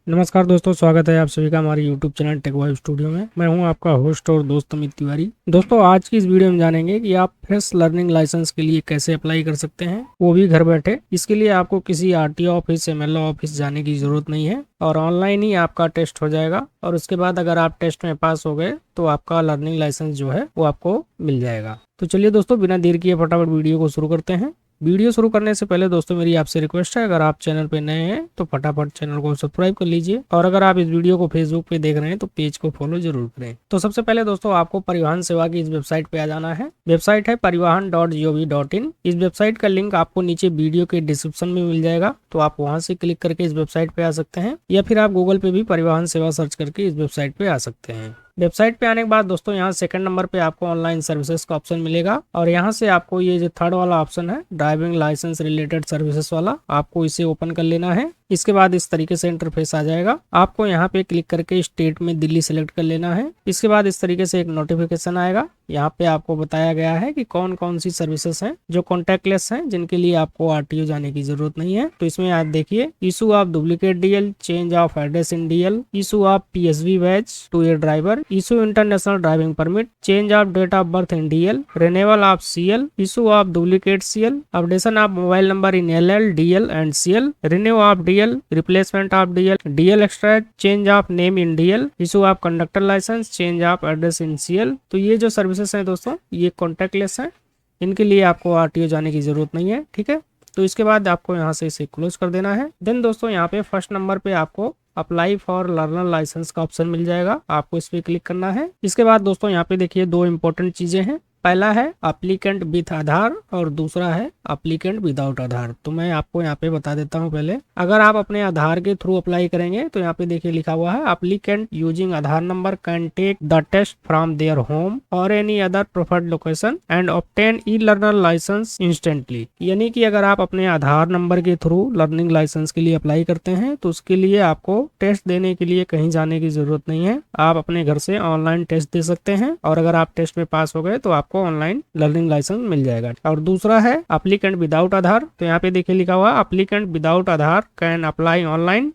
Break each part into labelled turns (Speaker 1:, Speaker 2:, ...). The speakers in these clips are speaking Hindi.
Speaker 1: नमस्कार दोस्तों, स्वागत है आप सभी का हमारे YouTube channel Tech Vibe Studio में। मैं हूं आपका होस्ट और दोस्त अमित तिवारी। दोस्तों, आज की इस वीडियो में जानेंगे कि आप फ्रेश लर्निंग लाइसेंस के लिए कैसे अप्लाई कर सकते हैं, वो भी घर बैठे। इसके लिए आपको किसी आरटीओ ऑफिस, एमएलओ ऑफिस जाने की जरूरत नहीं है और ऑनलाइन ही आपका टेस्ट हो जाएगा। और उसके बाद अगर आप टेस्ट में पास हो गए तो आपका लर्निंग लाइसेंस जो है वो आपको मिल जाएगा। तो चलिए दोस्तों, बिना देर किए फटाफट वीडियो को शुरू करते हैं। वीडियो शुरू करने से पहले दोस्तों मेरी आपसे रिक्वेस्ट है, अगर आप चैनल पे नए हैं तो फटाफट चैनल को सब्सक्राइब कर लीजिए और अगर आप इस वीडियो को फेसबुक पे देख रहे हैं तो पेज को फॉलो जरूर करें। तो सबसे पहले दोस्तों आपको परिवहन सेवा की इस वेबसाइट पे आ जाना है। वेबसाइट है परिवहन.gov.in। इस वेबसाइट का लिंक आपको नीचे वीडियो के डिस्क्रिप्शन में मिल जाएगा, तो आप वहां से क्लिक करके इस वेबसाइट पे आ सकते हैं या फिर आप गूगल पे भी परिवहन सेवा सर्च करके इस वेबसाइट पे आ सकते हैं। वेबसाइट पे आने के बाद दोस्तों यहाँ सेकंड नंबर पे आपको ऑनलाइन सर्विसेज का ऑप्शन मिलेगा और यहाँ से आपको ये जो थर्ड वाला ऑप्शन है ड्राइविंग लाइसेंस रिलेटेड सर्विसेज वाला, आपको इसे ओपन कर लेना है। इसके बाद इस तरीके से इंटरफेस आ जाएगा। आपको यहाँ पे क्लिक करके स्टेट में दिल्ली सेलेक्ट कर लेना है। इसके बाद इस तरीके से एक नोटिफिकेशन आएगा। यहाँ पे आपको बताया गया है कि कौन कौन सी सर्विसेज हैं जो कॉन्टैक्टलेस हैं, जिनके लिए आपको आरटीओ जाने की जरूरत नहीं है। तो इसमें आप देखिए, issue of duplicate DL, change of address in DL, issue of PSV badge to a driver, issue international driving permit, change of date of birth in DL, renewal of CL, issue of duplicate CL, updation of mobile number in LL, DL and CL, renew of DL, replacement of DL, DL extract, change of name in DL, issue of conductor licence, change of address in CL. तो ये जो सर्विसेज हैं दोस्तों, ये कॉन्टैक्टलेस हैं, इनके लिए आपको आरटीओ जाने की जरूरत नहीं है। ठीक है, तो इसके बाद आपको यहाँ से इसे क्लोज कर देना है। देन दोस्तों यहाँ पे फर्स्ट नंबर पे आपको अप्लाई फॉर लर्नर लाइसेंस का ऑप्शन मिल जाएगा, आपको इस पे क्लिक करना है। इसके बाद दोस्तों यहाँ पे देखिए दो इंपॉर्टेंट चीजें हैं। पहला है अप्लीकेंट विथ आधार और दूसरा है अप्लीकेंट विदाउट आधार। तो मैं आपको यहाँ पे बता देता हूँ। पहले अगर आप अपने आधार के थ्रू अप्लाई करेंगे तो यहाँ पे देखिए लिखा हुआ है applicant using Aadhaar number can take the test from their home or any other preferred location and obtain e learner licence instantly. यानी कि अगर आप अपने आधार नंबर के थ्रू लर्निंग लाइसेंस के लिए अप्लाई करते हैं तो उसके लिए आपको टेस्ट देने के लिए कहीं जाने की जरूरत नहीं है। आप अपने घर से ऑनलाइन टेस्ट दे सकते हैं और अगर आप टेस्ट में पास हो गए तो आपको ऑनलाइन लर्निंग लाइसेंस मिल जाएगा। और दूसरा है एप्लीकेंट विदाउट आधार। तो यहाँ पे देखिए लिखा हुआ applicant without Aadhaar can apply online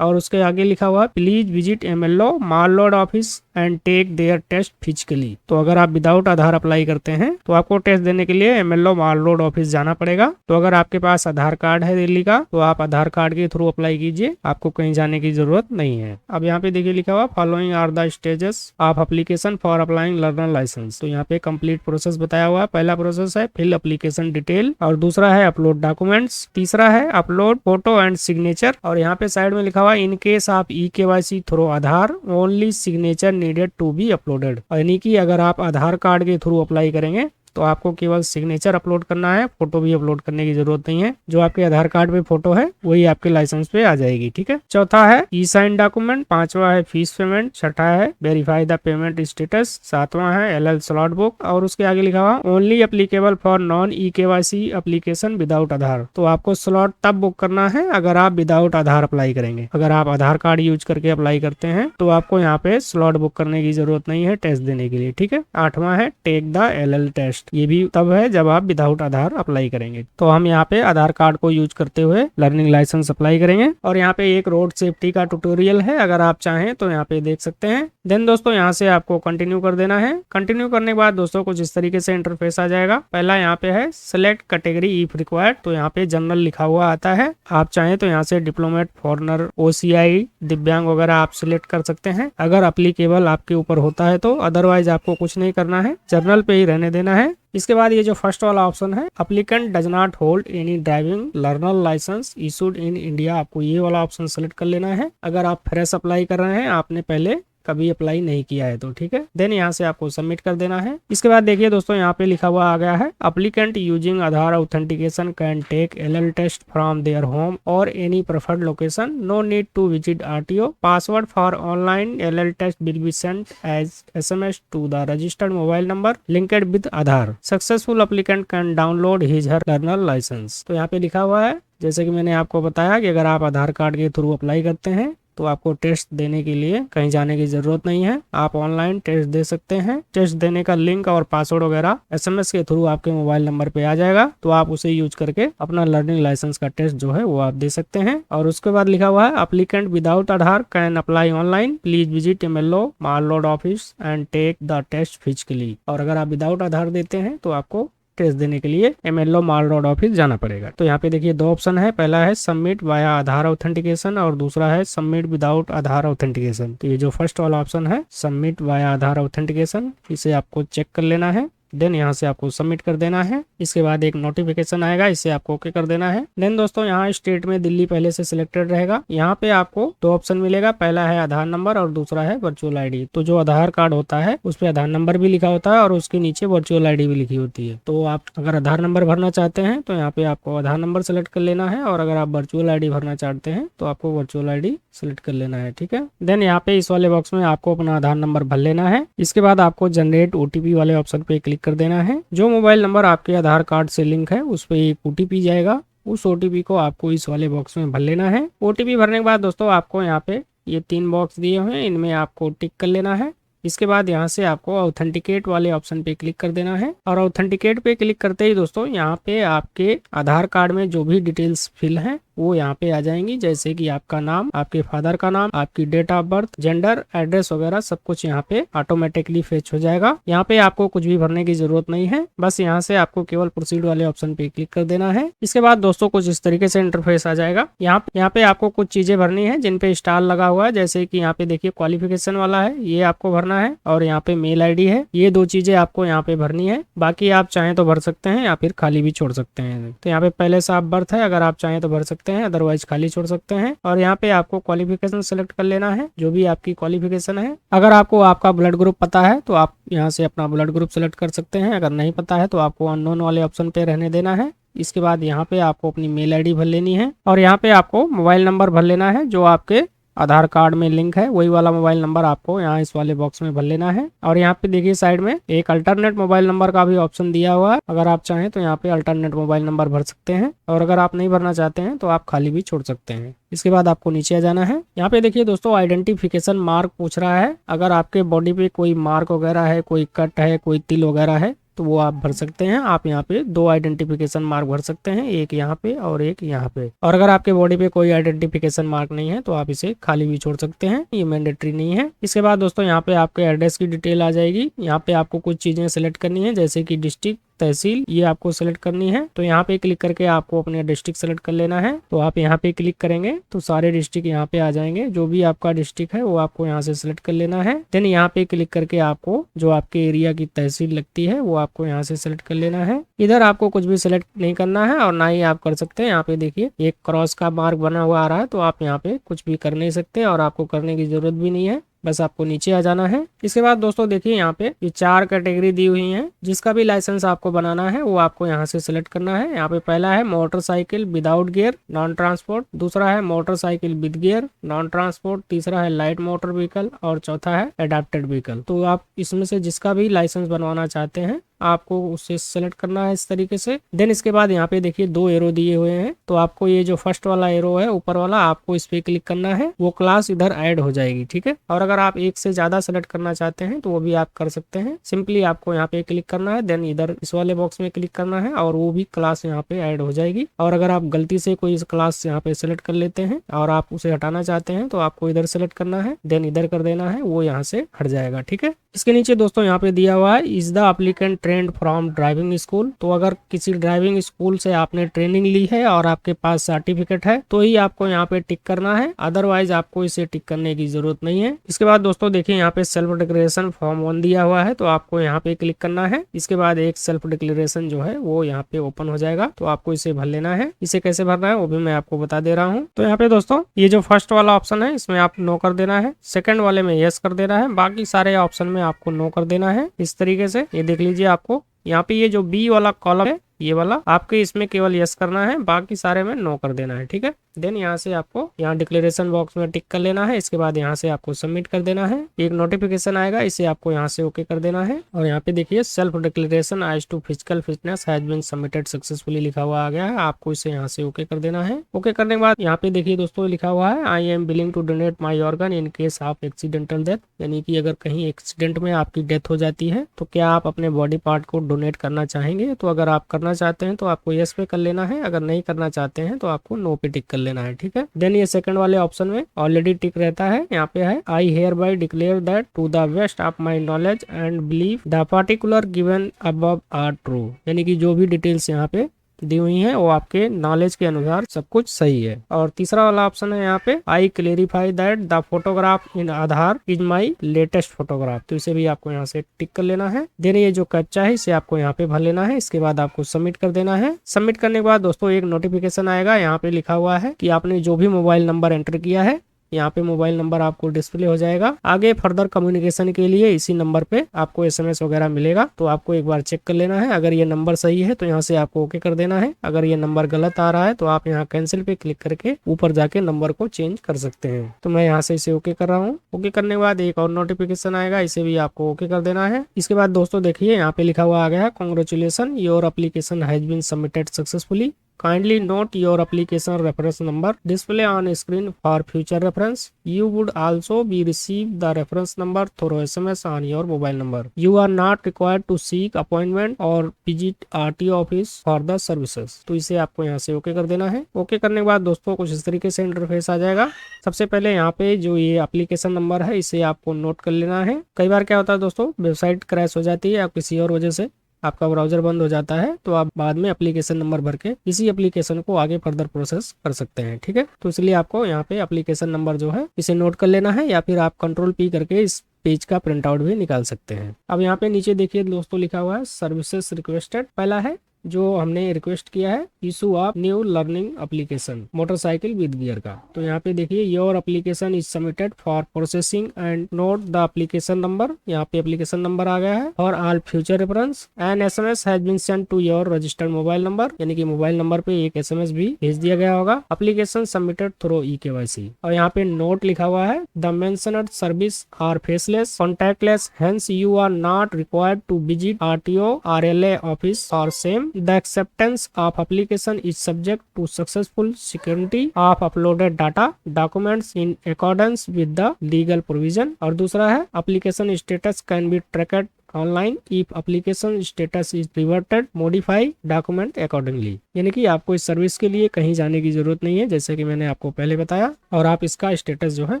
Speaker 1: और उसके आगे लिखा हुआ please visit MLO Mall Road office and take their test physically. तो अगर आप विदाउट आधार अप्लाई करते हैं तो आपको टेस्ट देने के लिए एमएलओ माल रोड ऑफिस जाना पड़ेगा। तो अगर आपके पास आधार कार्ड है दिल्ली का तो आप आधार कार्ड के थ्रू अप्लाई कीजिए, आपको कहीं जाने की जरूरत नहीं है। अब यहाँ पे देखिए लिखा हुआ following are the stages of application for applying learner licence. तो यहाँ पे कंप्लीट प्रोसेस बताया हुआ है। पहला प्रोसेस है फिल एप्लीकेशन डिटेल और दूसरा है अपलोड डॉक्यूमेंट्स, तीसरा है अपलोड फोटो एंड सिग्नेचर और यहाँ पे साइड में लिखा हुआ in case of e KYC through Aadhaar only signature needed to be uploaded. यानी कि अगर आप आधार कार्ड के थ्रू अप्लाई करेंगे तो आपको केवल सिग्नेचर अपलोड करना है, फोटो भी अपलोड करने की जरूरत नहीं है। जो आपके आधार कार्ड पे फोटो है वही आपके लाइसेंस पे आ जाएगी। ठीक है, चौथा है ई साइन डॉक्यूमेंट, पांचवा है फीस पेमेंट, छठा है वेरीफाई द पेमेंट स्टेटस, सातवां है एलएल स्लॉट बुक और उसके आगे लिखा हुआ only applicable for non e KYC application without Aadhaar. तो आपको स्लॉट तब बुक करना है अगर आप विदाउट आधार अप्लाई करेंगे। अगर आप आधार कार्ड यूज करके अप्लाई करते हैं तो आपको यहाँ पे स्लॉट बुक करने की जरूरत नहीं है टेस्ट देने के लिए। ठीक है, आठवां है टेक द एलएल टेस्ट। ये भी तब है जब आप विदाउट आधार अप्लाई करेंगे। तो हम यहाँ पे आधार कार्ड को यूज करते हुए लर्निंग लाइसेंस अप्लाई करेंगे और यहाँ पे एक रोड सेफ्टी का ट्यूटोरियल है, अगर आप चाहें तो यहाँ पे देख सकते हैं। देन दोस्तों यहाँ से आपको कंटिन्यू कर देना है। कंटिन्यू करने के बाद दोस्तों कुछ इस तरीके से इंटरफेस आ जाएगा। पहला यहाँ पे है सिलेक्ट कैटेगरी इफ रिक्वायर्ड। तो यहाँ पे जनरल लिखा हुआ आता है, आप चाहें तो यहाँ से डिप्लोमेट, फॉरनर, ओसीआई, दिव्यांग वगैरह आप सिलेक्ट कर सकते हैं अगर अप्लीकेबल आपके ऊपर होता है तो। अदरवाइज आपको कुछ नहीं करना है, जनरल पे ही रहने देना है। इसके बाद ये जो फर्स्ट वाला ऑप्शन है applicant does not hold any driving learner licence issued in India, आपको ये वाला ऑप्शन सेलेक्ट कर लेना है अगर आप फ्रेश अप्लाई कर रहे हैं, आपने पहले कभी अप्लाई नहीं किया है तो। ठीक है, देन यहाँ से आपको सबमिट कर देना है। इसके बाद देखिए दोस्तों यहाँ पे लिखा हुआ आ गया है applicant using Aadhaar authentication can take LL test from their home or any preferred location, no need to visit RTO, password for online LL test will be sent as SMS to the registered mobile number linked with Aadhaar, successful applicant can download his her learner licence. तो यहाँ पे लिखा हुआ है जैसे कि मैंने आपको बताया कि अगर आप आधार कार्ड के थ्रू अप्लाई करते हैं तो आपको टेस्ट देने के लिए कहीं जाने की जरूरत नहीं है, आप ऑनलाइन टेस्ट दे सकते हैं। टेस्ट देने का लिंक और पासवर्ड वगैरह SMS के थ्रू आपके मोबाइल नंबर पे आ जाएगा, तो आप उसे यूज करके अपना लर्निंग लाइसेंस का टेस्ट जो है वो आप दे सकते हैं। और उसके बाद लिखा हुआ है applicant without Aadhaar can apply online, please visit MLO Mall Road office and take the test physically. और अगर आप विदाउट आधार देते हैं तो आपको टेस्ट देने के लिए MLO माल रोड ऑफिस जाना पड़ेगा। तो यहाँ पे देखिए दो ऑप्शन है, पहला है सबमिट वाया आधार ऑथेंटिकेशन और दूसरा है सबमिट विदाउट आधार ऑथेंटिकेशन। तो ये जो फर्स्ट वाला ऑप्शन है सबमिट वाया आधार ऑथेंटिकेशन, इसे आपको चेक कर लेना है। देन यहाँ से आपको सबमिट कर देना है। इसके बाद एक नोटिफिकेशन आएगा, इसे आपको ओके कर देना है। देन दोस्तों यहाँ स्टेट में दिल्ली पहले से सिलेक्टेड रहेगा। यहाँ पे आपको दो ऑप्शन मिलेगा, पहला है आधार नंबर और दूसरा है वर्चुअल आईडी। तो जो आधार कार्ड होता है उस पे आधार नंबर भी लिखा होता है और उसके नीचे वर्चुअल आईडी भी लिखी होती है। तो आप अगर आधार नंबर भरना चाहते हैं तो यहाँ पे आपको आधार नंबर सेलेक्ट कर लेना है, और अगर आप वर्चुअल आईडी भरना चाहते हैं तो आपको वर्चुअल आईडी सेलेक्ट कर लेना है, ठीक है। देन यहाँ पे इस वाले बॉक्स में आपको अपना आधार नंबर भर लेना है। इसके बाद आपको जनरेट OTP वाले ऑप्शन पे क्लिक कर देना है। जो मोबाइल नंबर आपके आधार कार्ड से लिंक है उस पे एक OTP जाएगा, उस OTP को आपको इस वाले बॉक्स में भर लेना है। OTP भरने के बाद दोस्तों आपको यहाँ पे ये 3 बॉक्स दिए हुए हैं, इनमें आपको टिक कर लेना है। इसके बाद यहाँ से आपको ऑथेंटिकेट वाले ऑप्शन पे क्लिक कर देना है, और ऑथेंटिकेट पे क्लिक करते ही दोस्तों यहाँ पे आपके आधार कार्ड में जो भी डिटेल्स फिल हैं वो यहाँ पे आ जाएंगी, जैसे कि आपका नाम, आपके फादर का नाम, आपकी date of birth, gender, address वगैरह सब कुछ यहाँ पे ऑटोमेटिकली फेच हो जाएगा। यहाँ पे आपको कुछ भी भरने की जरूरत नहीं है, बस यहाँ से आपको केवल प्रोसीड वाले ऑप्शन पे क्लिक कर देना है। इसके बाद दोस्तों कुछ इस तरीके से इंटरफेस आ जाएगा। यहाँ पे आपको कुछ चीजें भरनी है जिन पे स्टार लगा हुआ है, जैसे कि यहाँ पे देखिए क्वालिफिकेशन वाला है, ये आपको भरना है, और यहाँ पे मेल ID है। ये 2 चीजें आपको यहाँ पे भरनी है। बाकी आप चाहें तो भर सकते हैं या फिर खाली भी छोड़ सकते हैं। तो यहाँ पे पहले से आप बर्थ है, अगर आप चाहें तो भर सकते हैं, अदरवाइज खाली छोड़ सकते हैं। और यहाँ पे आपको क्वालिफिकेशन सेलेक्ट कर लेना है, जो भी आपकी क्वालिफिकेशन है। अगर आपको आपका ब्लड ग्रुप पता है तो आप यहाँ से अपना ब्लड ग्रुप सेलेक्ट कर सकते हैं, अगर नहीं पता है तो आपको अननोन वाले ऑप्शन पे रहने देना है। इसके बाद यहाँ पे आपको अपनी मेल ID भर लेनी है, और यहाँ पे आपको मोबाइल नंबर भर लेना है जो आपके आधार कार्ड में लिंक है, वही वाला मोबाइल नंबर आपको यहाँ इस वाले बॉक्स में भर लेना है। और यहाँ पे देखिए साइड में एक अल्टरनेट मोबाइल नंबर का भी ऑप्शन दिया हुआ है, अगर आप चाहें तो यहाँ पे अल्टरनेट मोबाइल नंबर भर सकते हैं, और अगर आप नहीं भरना चाहते हैं तो आप खाली भी छोड़ सकते हैं। इसके बाद आपको नीचे आ जाना है। यहाँ पे देखिए दोस्तों आइडेंटिफिकेशन मार्क पूछ रहा है, अगर आपके बॉडी पे कोई मार्क वगैरह है, कोई कट है, कोई तिल वगैरह है तो वो आप भर सकते हैं। आप यहाँ पे 2 आइडेंटिफिकेशन मार्क भर सकते हैं, एक यहाँ पे और एक यहाँ पे। और अगर आपके बॉडी पे कोई आइडेंटिफिकेशन मार्क नहीं है तो आप इसे खाली भी छोड़ सकते हैं, ये मैंडेटरी नहीं है। इसके बाद दोस्तों यहाँ पे आपके एड्रेस की डिटेल आ जाएगी। यहाँ पे आपको कुछ चीजें सिलेक्ट करनी है, जैसे कि डिस्ट्रिक्ट, तहसील, ये आपको सेलेक्ट करनी है। तो यहाँ पे क्लिक करके आपको अपने डिस्ट्रिक्ट सेलेक्ट कर लेना है। तो आप यहाँ पे क्लिक करेंगे तो सारे डिस्ट्रिक्ट यहाँ पे आ जाएंगे, जो भी आपका डिस्ट्रिक्ट है वो आपको यहाँ से सिलेक्ट कर लेना है। देन यहाँ पे क्लिक करके आपको जो आपके एरिया की तहसील लगती है वो आपको यहाँ से सिलेक्ट कर लेना है। इधर आपको कुछ भी सिलेक्ट नहीं करना है और ना ही आप कर सकते हैं। यहाँ पे देखिए एक क्रॉस का मार्क बना हुआ आ रहा है, तो आप यहाँ पे कुछ भी कर नहीं सकते और आपको करने की जरूरत भी नहीं है, बस आपको नीचे आ जाना है। इसके बाद दोस्तों देखिए यहाँ पे ये 4 कैटेगरी दी हुई हैं, जिसका भी लाइसेंस आपको बनाना है वो आपको यहाँ से सिलेक्ट करना है। यहाँ पे पहला है motorcycle without gear non transport, दूसरा है motorcycle with gear non transport, तीसरा है लाइट मोटर व्हीकल और चौथा है एडेप्टेड व्हीकल। तो आप इसमें से जिसका भी लाइसेंस बनवाना चाहते हैं आपको उससे सेलेक्ट करना है इस तरीके से। देन इसके बाद यहाँ पे देखिए 2 एरो दिए हुए हैं, तो आपको ये जो फर्स्ट वाला एरो है ऊपर वाला आपको इस पे क्लिक करना है, वो क्लास इधर ऐड हो जाएगी, ठीक है। और अगर आप एक से ज्यादा सेलेक्ट करना चाहते हैं तो वो भी आप कर सकते हैं। सिंपली आपको यहाँ पे क्लिक करना है, देन इधर इस वाले बॉक्स में क्लिक करना है और वो भी क्लास यहाँ पे ऐड हो जाएगी। और अगर आप गलती से कोई इस क्लास यहाँ पे सेलेक्ट कर लेते हैं और आप उसे हटाना चाहते हैं तो आपको इधर सेलेक्ट करना है, देन इधर कर देना है, वो यहाँ से हट जाएगा, ठीक है। इसके नीचे दोस्तों यहाँ पे दिया हुआ है is the applicant trend from driving school. तो अगर किसी ड्राइविंग स्कूल से आपने ट्रेनिंग ली है और आपके पास सर्टिफिकेट है तो ही आपको यहाँ पे टिक करना है, अदरवाइज आपको इसे टिक करने की जरूरत नहीं है। इसके बाद दोस्तों देखिए यहाँ पे सेल्फ डिक्लेरेशन फॉर्म 1 दिया हुआ है, तो आपको यहाँ पे क्लिक करना है। इसके बाद एक सेल्फ डिक्लेरेशन जो है वो यहाँ पे ओपन हो जाएगा, तो आपको इसे भर लेना है। इसे कैसे भरना है वो भी मैं आपको बता दे रहा हूँ। तो यहाँ पे दोस्तों ये जो फर्स्ट वाला ऑप्शन है इसमें आप नो कर देना है, सेकंड वाले में यस कर देना है, बाकी सारे ऑप्शन में आपको नो कर देना है। इस तरीके से ये देख लीजिए, आपको यहाँ पे ये जो बी वाला कॉलम है ये वाला आपके इसमें केवल यस करना है, बाकी सारे में नो कर देना है। ठीक है, देन यहाँ से आपको यहाँ डिक्लेरेशन बॉक्स में टिक कर लेना है। इसके बाद यहाँ से आपको सबमिट कर देना है। एक नोटिफिकेशन आएगा, इसे आपको यहाँ से ओके कर देना है। और यहाँ पे देखिए self declaration as to physical fitness has been submitted successfully लिखा हुआ आ गया है। आपको इसे यहाँ से ओके कर देना है। ओके करने के बाद यहाँ पे देखिए दोस्तों लिखा हुआ है I am willing to donate my organ in case of accidental death, यानी कि अगर कहीं एक्सीडेंट में आपकी डेथ हो जाती है तो क्या आप अपने बॉडी पार्ट को डोनेट करना चाहेंगे। तो अगर आप करना चाहते हैं तो आपको यस पे कर लेना है, अगर नहीं करना चाहते हैं तो आपको नो पे टिक कर लेना है। ठीक है, देन ये सेकंड वाले ऑप्शन में ऑलरेडी टिक रहता है। यहाँ पे है I hereby declare that to the best of my knowledge and believe the particular given above are true, यानी कि जो भी डिटेल्स यहाँ पे दी हुई है वो आपके नॉलेज के अनुसार सब कुछ सही है। और तीसरा वाला ऑप्शन है यहाँ पे I clarify that the photograph in Aadhaar is my latest photograph, तो इसे भी आपको यहाँ से टिक कर लेना है। देन ये जो कैप्चा है इसे आपको यहाँ पे भर लेना है। इसके बाद आपको सबमिट कर देना है। सबमिट करने के बाद दोस्तों एक नोटिफिकेशन आएगा, यहाँ पे लिखा हुआ है कि आपने जो भी मोबाइल नंबर एंटर किया है यहाँ पे मोबाइल नंबर आपको डिस्प्ले हो जाएगा। आगे फर्दर कम्युनिकेशन के लिए इसी नंबर पे आपको एसएमएस वगैरह मिलेगा, तो आपको एक बार चेक कर लेना है। अगर ये नंबर सही है तो यहाँ से आपको ओके कर देना है। अगर ये नंबर गलत आ रहा है तो आप यहाँ कैंसिल पे क्लिक करके ऊपर जाके नंबर को चेंज कर सकते हैं। तो मैं यहाँ से इसे ओके कर रहा हूँ। ओके करने के बाद एक और नोटिफिकेशन आएगा, इसे भी आपको ओके कर देना है। इसके बाद दोस्तों देखिए यहाँ पे लिखा हुआ आ गया है congratulation your application has been submitted successfully, kindly note your application reference number display on screen for future reference. You would also be received the reference number through SMS on your mobile number. You are not required to seek appointment or visit RTO office for the services. तो इसे आपको यहाँ से ओके कर देना है। ओके करने के बाद दोस्तों कुछ इस तरीके से इंटरफेस आ जाएगा। सबसे पहले यहाँ पे जो ये एप्लीकेशन नंबर है इसे आपको नोट कर लेना है। कई बार क्या होता है दोस्तों, वेबसाइट क्रैश हो जाती है या किसी और वजह से आपका ब्राउजर बंद हो जाता है, तो आप बाद में एप्लीकेशन नंबर भर के इसी एप्लीकेशन को आगे फर्दर प्रोसेस कर सकते हैं। ठीक है, तो इसलिए आपको यहाँ पे एप्लीकेशन नंबर जो है इसे नोट कर लेना है, या फिर आप कंट्रोल पी करके इस पेज का प्रिंट आउट भी निकाल सकते हैं। अब यहाँ पे नीचे देखिए दोस्तों लिखा हुआ है सर्विसेज रिक्वेस्टेड। पहला है जो हमने रिक्वेस्ट किया है issue of new learning application motorcycle with gear का। तो यहाँ पे देखिए your application is submitted for processing and note the application number. यहाँ पे एप्लीकेशन नंबर आ गया है। और all future reference and SMS has been sent to your registered mobile number, यानी कि मोबाइल नंबर पे एक एसएमएस भी भेज दिया गया होगा। Application submitted through eKYC। और यहाँ पे नोट लिखा हुआ है the mentioned service are faceless contactless hence you are not required to visit RTO RLA office और same. The acceptance of application is subject to successful security of uploaded data documents in accordance with the legal provision। और दूसरा है application status can be tracked online if application status is reverted modify document accordingly, यानी कि आपको इस सर्विस के लिए कहीं जाने की जरूरत नहीं है, जैसे कि मैंने आपको पहले बताया। और आप इसका स्टेटस जो है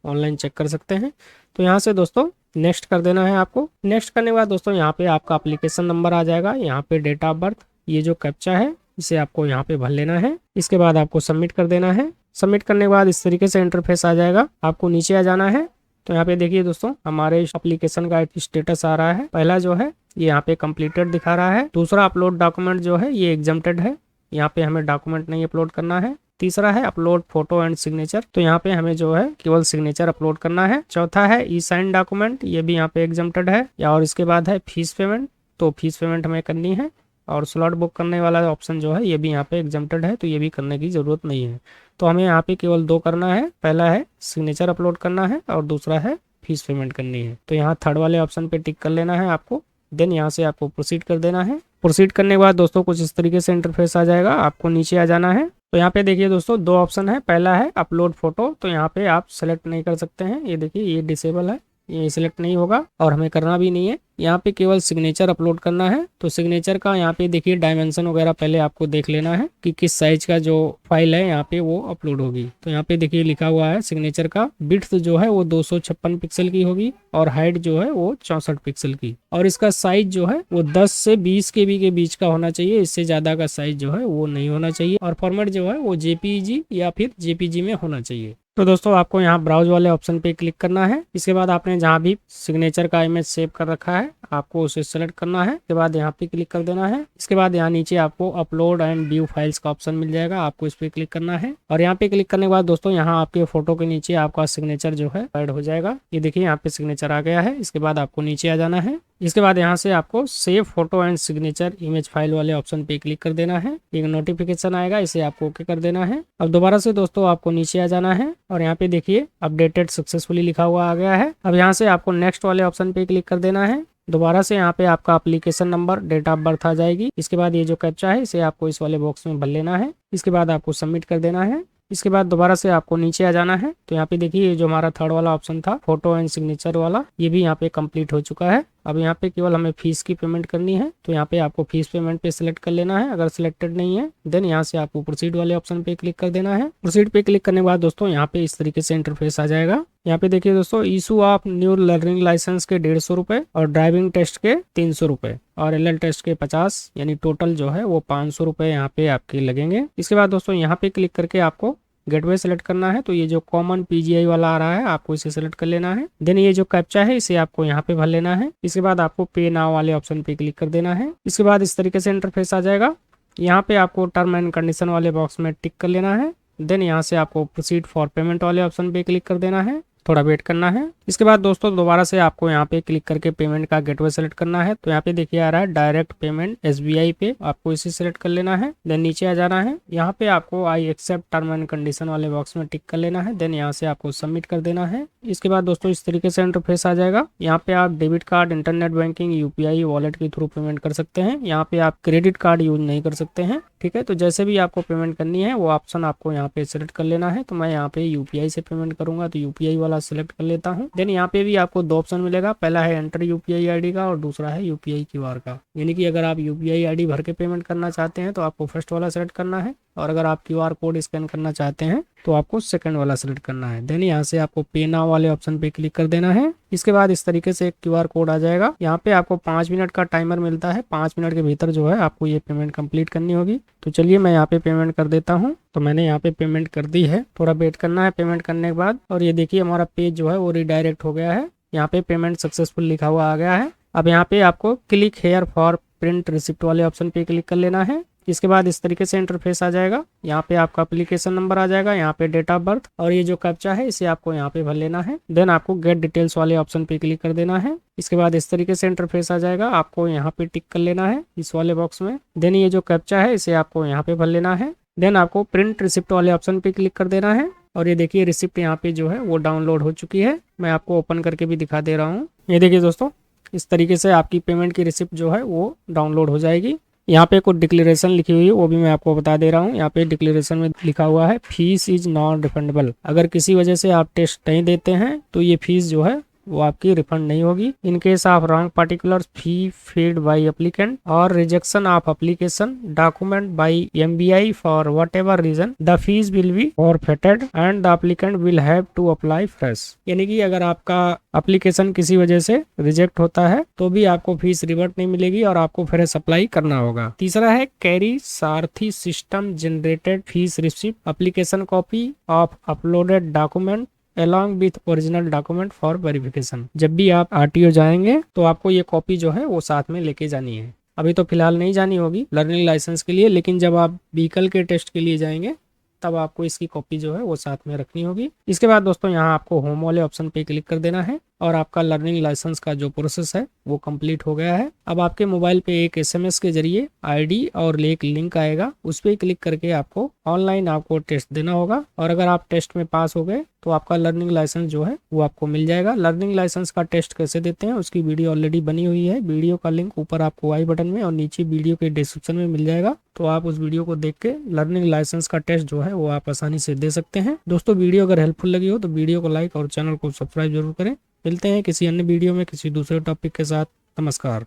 Speaker 1: ऑनलाइन चेक कर सकते हैं। तो यहाँ से दोस्तों नेक्स्ट कर देना है आपको। नेक्स्ट करने के बाद दोस्तों यहाँ पे आपका एप्लीकेशन नंबर आ जाएगा। यहाँ पे डेट ऑफ बर्थ, ये जो कैप्चा है इसे आपको यहाँ पे भर लेना है। इसके बाद आपको सबमिट कर देना है। सबमिट करने के बाद इस तरीके से इंटरफेस आ जाएगा। आपको नीचे आ जाना है। तो यहाँ पे देखिए दोस्तों हमारे एप्लीकेशन का स्टेटस आ रहा है। पहला जो है ये यहाँ पे कंप्लीटेड दिखा रहा है। दूसरा अपलोड डॉक्यूमेंट जो है ये एग्जम्प्टेड है, यहाँ पे हमें डॉक्यूमेंट नहीं अपलोड करना है। तीसरा है अपलोड फोटो एंड सिग्नेचर, तो यहाँ पे हमें जो है केवल सिग्नेचर अपलोड करना है। चौथा है ई साइन डॉक्यूमेंट, ये भी यहाँ पे एग्जम्प्टेड है। और इसके बाद है फीस पेमेंट, तो फीस पेमेंट हमें करनी है। और स्लॉट बुक करने वाला ऑप्शन जो है ये भी यहाँ पे एग्जम्प्टेड है, तो ये भी करने की जरूरत नहीं है। तो हमें यहाँ पे केवल दो करना है। पहला है सिग्नेचर अपलोड करना है और दूसरा है फीस पेमेंट करनी है। तो यहाँ थर्ड वाले ऑप्शन पे टिक कर लेना है आपको। देन यहाँ से आपको प्रोसीड कर देना है। प्रोसीड करने के बाद दोस्तों कुछ इस तरीके से इंटरफेस आ जाएगा। आपको नीचे आ जाना है। तो यहाँ पे देखिए दोस्तों दो ऑप्शन है। पहला है अपलोड फोटो, तो यहाँ पे आप सेलेक्ट नहीं कर सकते हैं। ये देखिए ये डिसेबल है, ये सिलेक्ट नहीं होगा और हमें करना भी नहीं है। यहाँ पे केवल सिग्नेचर अपलोड करना है। तो सिग्नेचर का यहाँ पे देखिए डायमेंशन वगैरह पहले आपको देख लेना है कि किस साइज का जो फाइल है यहाँ पे वो अपलोड होगी। तो यहाँ पे देखिए लिखा हुआ है सिग्नेचर का विड्थ जो है वो 256 पिक्सल की होगी और हाइट जो है वो 64 पिक्सल की। और इसका साइज जो है वो 10 से 20 KB के बीच का होना चाहिए, इससे ज्यादा का साइज जो है वो नहीं होना चाहिए। और फॉर्मेट जो है वो JPG या फिर JPG में होना चाहिए। तो दोस्तों आपको यहाँ ब्राउज वाले ऑप्शन पे क्लिक करना है। इसके बाद आपने जहाँ भी सिग्नेचर का इमेज सेव कर रखा है आपको उसे सेलेक्ट करना है। इसके बाद यहाँ पे क्लिक कर देना है। इसके बाद यहाँ नीचे आपको अपलोड एंड व्यू फाइल्स का ऑप्शन मिल जाएगा, आपको इस पे क्लिक करना है। और यहाँ पे क्लिक करने के बाद दोस्तों यहाँ आपके फोटो के नीचे आपका सिग्नेचर जो है ऐड हो जाएगा। ये देखिए यहाँ पे सिग्नेचर आ गया है। इसके बाद आपको नीचे आ जाना है। इसके बाद यहाँ से आपको save photo and signature image file वाले ऑप्शन पे क्लिक कर देना है। एक नोटिफिकेशन आएगा, इसे आपको ओके कर देना है। अब दोबारा से दोस्तों आपको नीचे आ जाना है और यहाँ पे देखिए अपडेटेड सक्सेसफुली लिखा हुआ आ गया है। अब यहाँ से आपको नेक्स्ट वाले ऑप्शन पे क्लिक कर देना है। दोबारा से यहाँ पे आपका application number, date of birth आ जाएगी। इसके बाद ये जो कैप्चा है इसे आपको इस वाले बॉक्स में भर लेना है। इसके बाद आपको सबमिट कर देना है। इसके बाद दोबारा से आपको नीचे आ जाना है। तो यहाँ पे देखिए ये जो हमारा थर्ड वाला ऑप्शन था फोटो एंड सिग्नेचर वाला, ये भी यहाँ पे कंप्लीट हो चुका है। अब यहाँ पे केवल हमें फीस की पेमेंट करनी है, तो यहाँ पे आपको फीस पेमेंट पे सिलेक्ट कर लेना है। अगर सिलेक्टेड नहीं है देन यहाँ से आपको प्रोसीड वाले ऑप्शन पे क्लिक कर देना है। प्रोसीड पे क्लिक करने के बाद दोस्तों यहाँ पे इस तरीके से इंटरफेस आ जाएगा। यहाँ पे देखिए दोस्तों issue of new learning licence के 150 रुपए और ड्राइविंग टेस्ट के 300 रुपए और LL टेस्ट के 50, यानी टोटल जो है वो 500 रुपए यहाँ पे आपके लगेंगे। इसके बाद दोस्तों यहाँ पे क्लिक करके आपको गेटवे सेलेक्ट करना है। तो ये जो कॉमन PGI वाला आ रहा है आपको इसे सेलेक्ट कर लेना है। देन ये जो कैप्चा है इसे आपको यहाँ पे भर लेना है। इसके बाद आपको पे नाउ वाले ऑप्शन पे क्लिक कर देना है। इसके बाद इस तरीके से इंटरफेस आ जाएगा। यहाँ पे आपको टर्म एंड कंडीशन वाले बॉक्स में टिक कर लेना है। देन यहाँ से आपको प्रोसीड फॉर पेमेंट वाले ऑप्शन पे क्लिक कर देना है, थोड़ा वेट करना है। इसके बाद दोस्तों दोबारा से आपको यहाँ पे क्लिक करके पेमेंट का गेटवे सेलेक्ट करना है। तो यहाँ पे देखिए आ रहा है डायरेक्ट पेमेंट SBI पे, आपको इसे सेलेक्ट कर लेना है। देन नीचे आ जाना है। यहाँ पे आपको I accept term and condition वाले बॉक्स में टिक कर लेना है। देन यहाँ से आपको सबमिट कर देना है। इसके बाद दोस्तों इस तरीके से इंटरफेस आ जाएगा। यहाँ पे आप debit card, internet banking, UPI wallet के थ्रू पेमेंट कर सकते हैं। यहाँ पे आप क्रेडिट कार्ड यूज नहीं कर सकते हैं, ठीक है। तो जैसे भी आपको पेमेंट करनी है वो ऑप्शन आपको यहाँ पे सेलेक्ट कर लेना है। तो मैं यहाँ पे UPI से पेमेंट करूंगा, तो UPI वाला सिलेक्ट कर लेता हूँ। देन यहाँ पे भी आपको 2 ऑप्शन मिलेगा, पहला है एंटर UPI ID का और दूसरा है UPI QR का। यानी कि अगर आप UPI ID भर के पेमेंट करना चाहते हैं तो आपको फर्स्ट वाला सेलेक्ट करना है, और अगर आप QR कोड स्कैन करना चाहते हैं तो आपको सेकंड वाला सेलेक्ट करना है। देन यहाँ से आपको पे नाउ वाले ऑप्शन पे क्लिक कर देना है। इसके बाद इस तरीके से एक QR कोड आ जाएगा। यहाँ पे आपको 5 मिनट का टाइमर मिलता है, 5 मिनट के भीतर जो है आपको ये पेमेंट कंप्लीट करनी होगी। तो चलिए मैं यहाँ पे पेमेंट कर देता हूँ। तो मैंने यहाँ पे पेमेंट कर दी है, थोड़ा वेट करना है पेमेंट करने के बाद। और ये देखिए हमारा पेज जो है वो रिडायरेक्ट हो गया है। यहाँ पे पेमेंट सक्सेसफुल लिखा हुआ आ गया है। अब यहाँ पे आपको click here for print receipt वाले ऑप्शन पे क्लिक कर लेना है। इसके बाद इस तरीके से इंटरफेस आ जाएगा। यहाँ पे आपका एप्लीकेशन नंबर आ जाएगा, यहाँ पे डेट ऑफ बर्थ, और ये जो कैप्चा है इसे आपको यहाँ पे भर लेना है। देन आपको गेट डिटेल्स वाले ऑप्शन पे क्लिक कर देना है। इसके बाद इस तरीके से इंटरफेस आ जाएगा, आपको यहाँ पे टिक कर लेना है इस वाले बॉक्स में। देन ये जो कैप्चा है इसे आपको यहाँ पे भर लेना है। देन आपको प्रिंट रिसिप्ट वाले ऑप्शन पे क्लिक कर देना है। और ये देखिए रिसिप्ट यहाँ पे जो है वो डाउनलोड हो चुकी है। मैं आपको ओपन करके भी दिखा दे रहा हूँ। ये देखिए दोस्तों इस तरीके से आपकी पेमेंट की रिसिप्ट जो है वो डाउनलोड हो जाएगी। यहाँ पे कुछ डिक्लेरेशन लिखी हुई है वो भी मैं आपको बता दे रहा हूँ। यहाँ पे डिक्लेरेशन में लिखा हुआ है फीस इज नॉन रिफंडेबल। अगर किसी वजह से आप टेस्ट नहीं देते हैं तो ये फीस जो है वो आपकी रिफंड नहीं होगी। In case of wrong particular fee paid by applicant or rejection of application document by MBI for whatever reason the fees will be forfeited and the applicant will have to apply fresh. यानी कि अगर आपका एप्लीकेशन किसी वजह से रिजेक्ट होता है तो भी आपको फीस रिवर्ट नहीं मिलेगी और आपको फ्रेश अप्लाई करना होगा। तीसरा है carry Sarathi system generated fees receipt application copy of uploaded document along with original document for verification. जब भी आप RTO जाएंगे तो आपको ये कॉपी जो है वो साथ में लेके जानी है। अभी तो फिलहाल नहीं जानी होगी लर्निंग लाइसेंस के लिए, लेकिन जब आप व्हीकल के टेस्ट के लिए जाएंगे तब आपको इसकी कॉपी जो है वो साथ में रखनी होगी। इसके बाद दोस्तों यहाँ आपको होम वाले ऑप्शन पे क्लिक कर देना है और आपका लर्निंग लाइसेंस का जो प्रोसेस है वो कंप्लीट हो गया है। अब आपके मोबाइल पे एक SMS के जरिए ID और एक लिंक आएगा, उस पर क्लिक करके आपको ऑनलाइन आपको टेस्ट देना होगा। और अगर आप टेस्ट में पास हो गए तो आपका लर्निंग लाइसेंस जो है वो आपको मिल जाएगा। लर्निंग लाइसेंस का टेस्ट कैसे देते हैं उसकी वीडियो ऑलरेडी बनी हुई है। वीडियो का लिंक ऊपर आपको आई बटन में और नीचे वीडियो के डिस्क्रिप्शन में मिल जाएगा। तो आप उस वीडियो को देख के लर्निंग लाइसेंस का टेस्ट जो है वो आप आसानी से दे सकते हैं। दोस्तों वीडियो अगर हेल्पफुल लगी हो तो वीडियो को लाइक और चैनल को सब्सक्राइब जरूर करें। मिलते हैं किसी अन्य वीडियो में किसी दूसरे टॉपिक के साथ। नमस्कार।